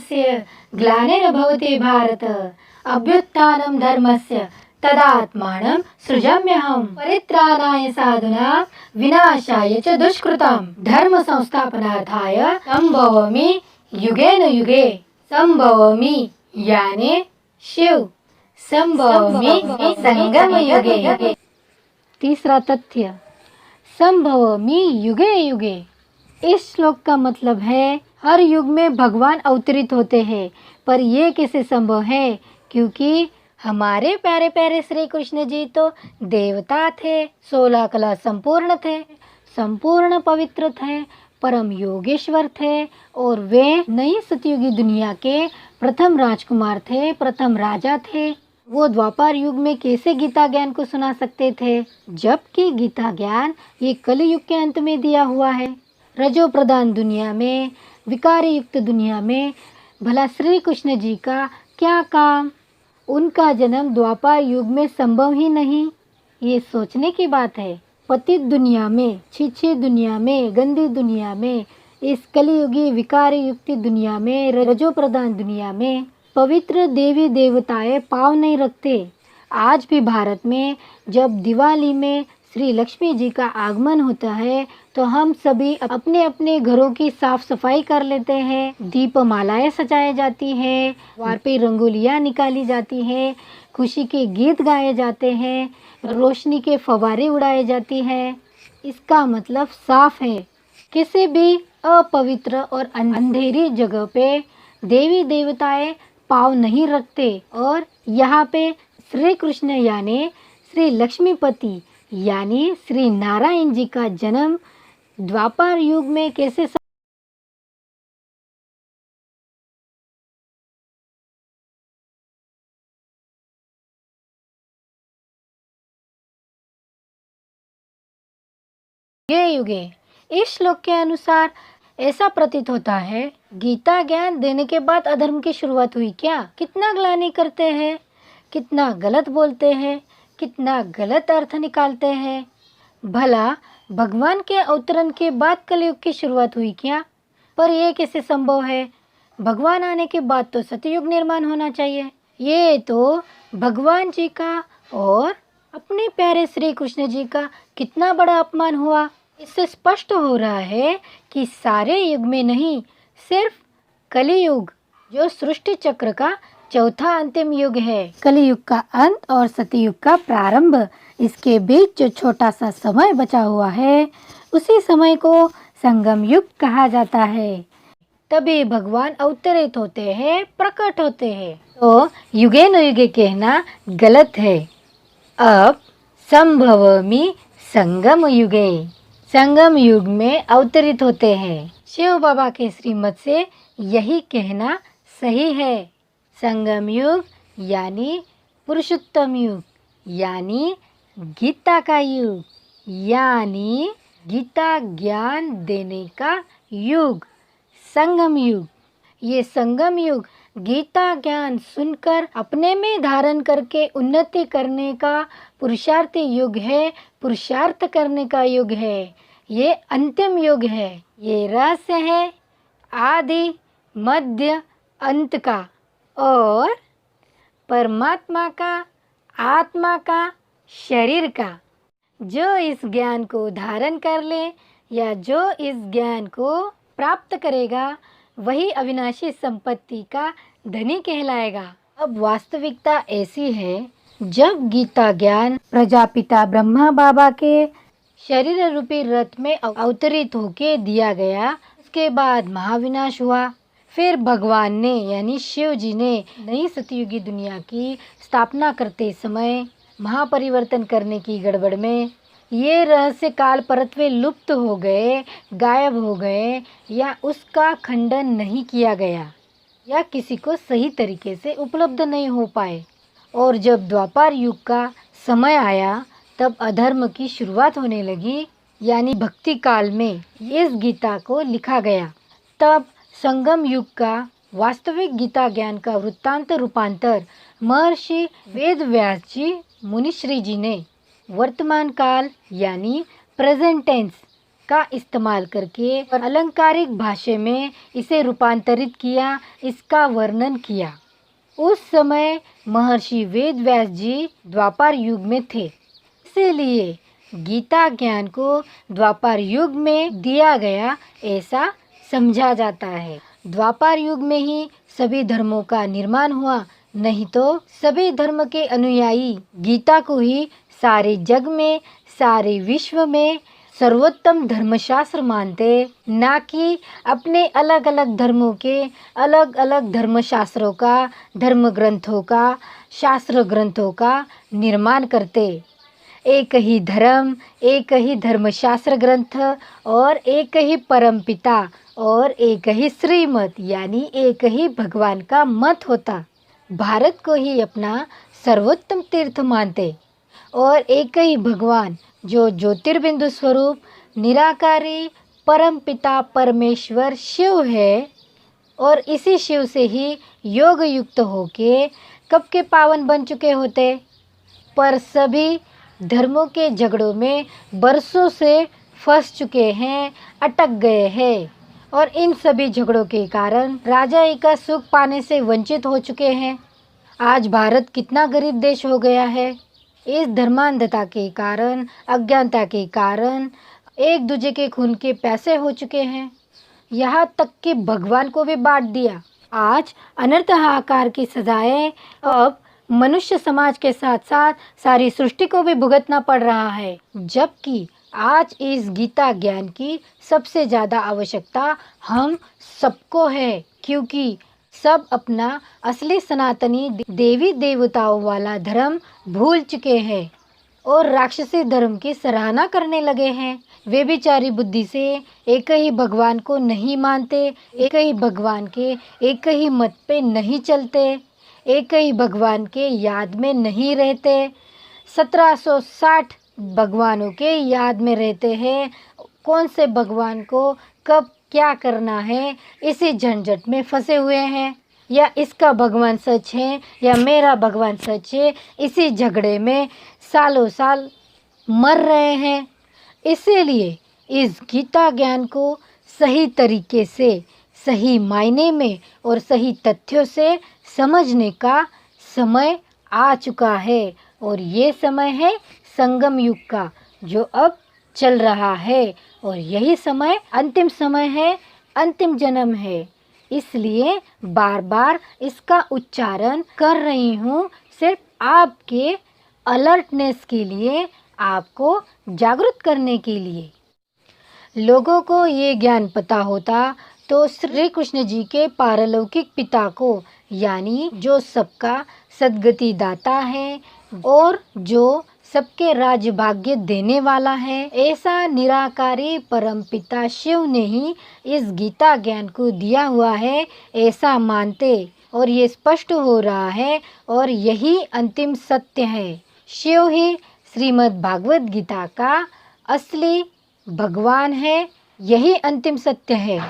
धर्मस्य ग्लानिर्भवति भारत अभ्युत्थानं धर्मस्य तदात्मानं सृजाम्यहम् परित्राणाय साधूनां विनाशाय च दुष्कृतां धर्म संस्थापनार्थाय संभवामि युगेन युगे संभवामि यानी शिव संभवामि संगम युगे। तीसरा तथ्य संभवामि युगे युगे। इस श्लोक का मतलब है हर युग में भगवान अवतरित होते हैं, पर ये कैसे संभव है? क्योंकि हमारे प्यारे प्यारे श्री कृष्ण जी तो देवता थे, 16 कला संपूर्ण थे, संपूर्ण पवित्र थे, परम योगेश्वर थे और वे नई सतयुगी दुनिया के प्रथम राजकुमार थे, प्रथम राजा थे। वो द्वापर युग में कैसे गीता ज्ञान को सुना सकते थे, जबकि गीता ज्ञान ये कलयुग के अंत में दिया हुआ है। रजो प्रधान दुनिया में, विकारी युक्त दुनिया में भला श्री कृष्ण जी का क्या काम? उनका जन्म द्वापर युग में संभव ही नहीं। ये सोचने की बात है। पतित दुनिया में, छीछी दुनिया में, गंदी दुनिया में, इस कलियुगी विकारी युक्त दुनिया में, रजो प्रधान दुनिया में पवित्र देवी देवताएं पाँव नहीं रखते। आज भी भारत में जब दिवाली में श्री लक्ष्मी जी का आगमन होता है तो हम सभी अपने अपने घरों की साफ सफाई कर लेते हैं, दीपमालाएं सजाई जाती हैं, द्वार पे रंगोलियां निकाली जाती हैं, खुशी के गीत गाए जाते हैं, रोशनी के फव्वारे उड़ाए जाती हैं। इसका मतलब साफ है, किसी भी अपवित्र और अंधेरी जगह पे देवी देवताएं पाँव नहीं रखते। और यहाँ पे श्री कृष्ण यानी श्री लक्ष्मीपति यानी श्री नारायण जी का जन्म द्वापर युग में कैसे युगे युगे। इस श्लोक के अनुसार ऐसा प्रतीत होता है गीता ज्ञान देने के बाद अधर्म की शुरुआत हुई क्या? कितना ग्लानि करते हैं, कितना गलत बोलते हैं, कितना गलत अर्थ निकालते हैं। भला भगवान के अवतरण के बाद कलयुग की शुरुआत हुई क्या? पर यह कैसे संभव है? भगवान आने के बाद तो सतयुग निर्माण होना चाहिए। ये तो भगवान जी का और अपने प्यारे श्री कृष्ण जी का कितना बड़ा अपमान हुआ। इससे स्पष्ट हो रहा है कि सारे युग में नहीं, सिर्फ कलियुग जो सृष्टि चक्र का चौथा अंतिम युग है, कलियुग का अंत और सतयुग का प्रारंभ, इसके बीच जो छोटा सा समय बचा हुआ है उसी समय को संगम युग कहा जाता है। तभी भगवान अवतरित होते हैं, प्रकट होते हैं। तो युगे न युगे कहना गलत है। अब संभवामि संगम युगे, संगम युग में अवतरित होते हैं। शिव बाबा के श्रीमत से यही कहना सही है। संगम युग यानी पुरुषोत्तम युग, यानी गीता का युग, यानी गीता ज्ञान देने का युग, संगम युग। ये संगम युग गीता ज्ञान सुनकर अपने में धारण करके उन्नति करने का पुरुषार्थी युग है, पुरुषार्थ करने का युग है। ये अंतिम युग है। ये रहस्य है आदि मध्य अंत का और परमात्मा का, आत्मा का, शरीर का। जो इस ज्ञान को धारण कर ले या जो इस ज्ञान को प्राप्त करेगा वही अविनाशी संपत्ति का धनी कहलाएगा। अब वास्तविकता ऐसी है, जब गीता ज्ञान प्रजापिता ब्रह्मा बाबा के शरीर रूपी रथ में अवतरित होके दिया गया, उसके बाद महाविनाश हुआ। फिर भगवान ने यानी शिव जी ने नई सतयुगी दुनिया की स्थापना करते समय महापरिवर्तन करने की गड़बड़ में ये रहस्य काल परत्वे लुप्त हो गए, गायब हो गए, या उसका खंडन नहीं किया गया, या किसी को सही तरीके से उपलब्ध नहीं हो पाए। और जब द्वापर युग का समय आया तब अधर्म की शुरुआत होने लगी, यानी भक्ति काल में इस गीता को लिखा गया। तब संगम युग का वास्तविक गीता ज्ञान का वृत्तांत रूपांतर महर्षि वेद व्यास जी मुनिश्री जी ने वर्तमान काल यानी प्रेजेंट टेंस का इस्तेमाल करके और अलंकारिक भाषा में इसे रूपांतरित किया, इसका वर्णन किया। उस समय महर्षि वेद व्यास जी द्वापर युग में थे, इसीलिए गीता ज्ञान को द्वापर युग में दिया गया ऐसा समझा जाता है। द्वापर युग में ही सभी धर्मों का निर्माण हुआ, नहीं तो सभी धर्म के अनुयायी गीता को ही सारे जग में, सारे विश्व में सर्वोत्तम धर्मशास्त्र मानते, ना कि अपने अलग अलग धर्मों के अलग अलग धर्मशास्त्रों का, धर्म ग्रंथों का, शास्त्र ग्रंथों का निर्माण करते। एक ही धर्म, एक ही धर्मशास्त्र ग्रंथ और एक ही परमपिता और एक ही श्रीमत यानी एक ही भगवान का मत होता। भारत को ही अपना सर्वोत्तम तीर्थ मानते और एक ही भगवान जो ज्योतिर्बिंदु स्वरूप निराकारी परमपिता परमेश्वर शिव है, और इसी शिव से ही योग युक्त होके कब के पावन बन चुके होते। पर सभी धर्मों के झगड़ों में बरसों से फंस चुके हैं, अटक गए हैं, और इन सभी झगड़ों के कारण राजाई का सुख पाने से वंचित हो चुके हैं। आज भारत कितना गरीब देश हो गया है। इस धर्मांधता के कारण, अज्ञानता के कारण एक दूसरे के खून के प्यासे हो चुके हैं, यहाँ तक कि भगवान को भी बांट दिया। आज अनर्थ हाहाकार की सजाएं अब मनुष्य समाज के साथ साथ सारी सृष्टि को भी भुगतना पड़ रहा है, जबकि आज इस गीता ज्ञान की सबसे ज़्यादा आवश्यकता हम सबको है, क्योंकि सब अपना असली सनातनी देवी देवताओं वाला धर्म भूल चुके हैं और राक्षसी धर्म की सराहना करने लगे हैं। वे बेचारी बुद्धि से एक ही भगवान को नहीं मानते, एक ही भगवान के एक ही मत पे नहीं चलते, एक ही भगवान के याद में नहीं रहते, 1760 भगवानों के याद में रहते हैं। कौन से भगवान को कब क्या करना है इसी झंझट में फंसे हुए हैं, या इसका भगवान सच है या मेरा भगवान सच है, इसी झगड़े में सालों साल मर रहे हैं। इसीलिए इस गीता ज्ञान को सही तरीके से, सही मायने में और सही तथ्यों से समझने का समय आ चुका है, और ये समय है संगम युग का जो अब चल रहा है, और यही समय अंतिम समय है, अंतिम जन्म है। इसलिए बार बार इसका उच्चारण कर रही हूँ, सिर्फ आपके अलर्टनेस के लिए, आपको जागरूक करने के लिए। लोगों को ये ज्ञान पता होता तो श्री कृष्ण जी के पारलौकिक पिता को, यानी जो सबका सद्गति दाता है और जो सबके राज्य भाग्य देने वाला है, ऐसा निराकारी परमपिता शिव ने ही इस गीता ज्ञान को दिया हुआ है, ऐसा मानते। और ये स्पष्ट हो रहा है और यही अंतिम सत्य है। शिव ही श्रीमद् भागवत गीता का असली भगवान है, यही अंतिम सत्य है।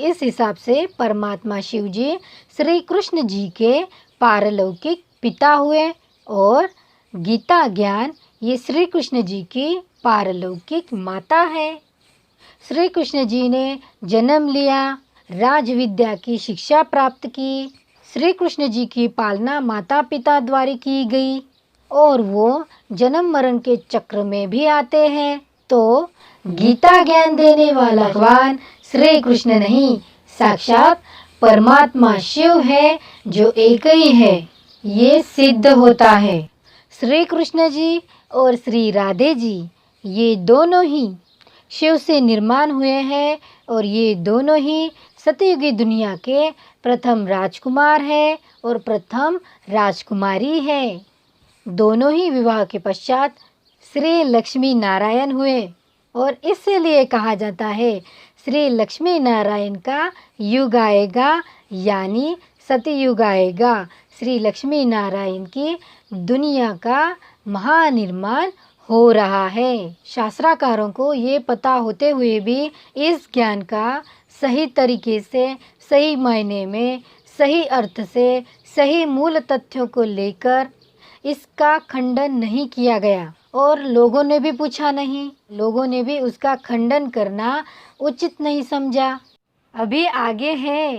इस हिसाब से परमात्मा शिव जी श्री कृष्ण जी के पारलौकिक पिता हुए और गीता ज्ञान ये श्री कृष्ण जी की पारलौकिक माता है। श्री कृष्ण जी ने जन्म लिया, राज विद्या की शिक्षा प्राप्त की, श्री कृष्ण जी की पालना माता पिता द्वारा की गई, और वो जन्म मरण के चक्र में भी आते हैं। तो गीता ज्ञान देने वाला भगवान श्री कृष्ण नहीं, साक्षात परमात्मा शिव है, जो एक ही है, ये सिद्ध होता है। श्री कृष्ण जी और श्री राधे जी ये दोनों ही शिव से निर्माण हुए हैं, और ये दोनों ही सतयुगी दुनिया के प्रथम राजकुमार है और प्रथम राजकुमारी है। दोनों ही विवाह के पश्चात श्री लक्ष्मी नारायण हुए, और इसलिए कहा जाता है श्री लक्ष्मी नारायण का युग आएगा, यानी सतयुग आएगा। श्री लक्ष्मी नारायण की दुनिया का महानिर्माण हो रहा है। शास्त्राकारों को ये पता होते हुए भी इस ज्ञान का सही तरीके से, सही मायने में, सही अर्थ से, सही मूल तथ्यों को लेकर इसका खंडन नहीं किया गया, और लोगों ने भी पूछा नहीं, लोगों ने भी उसका खंडन करना उचित नहीं समझा। अभी आगे है।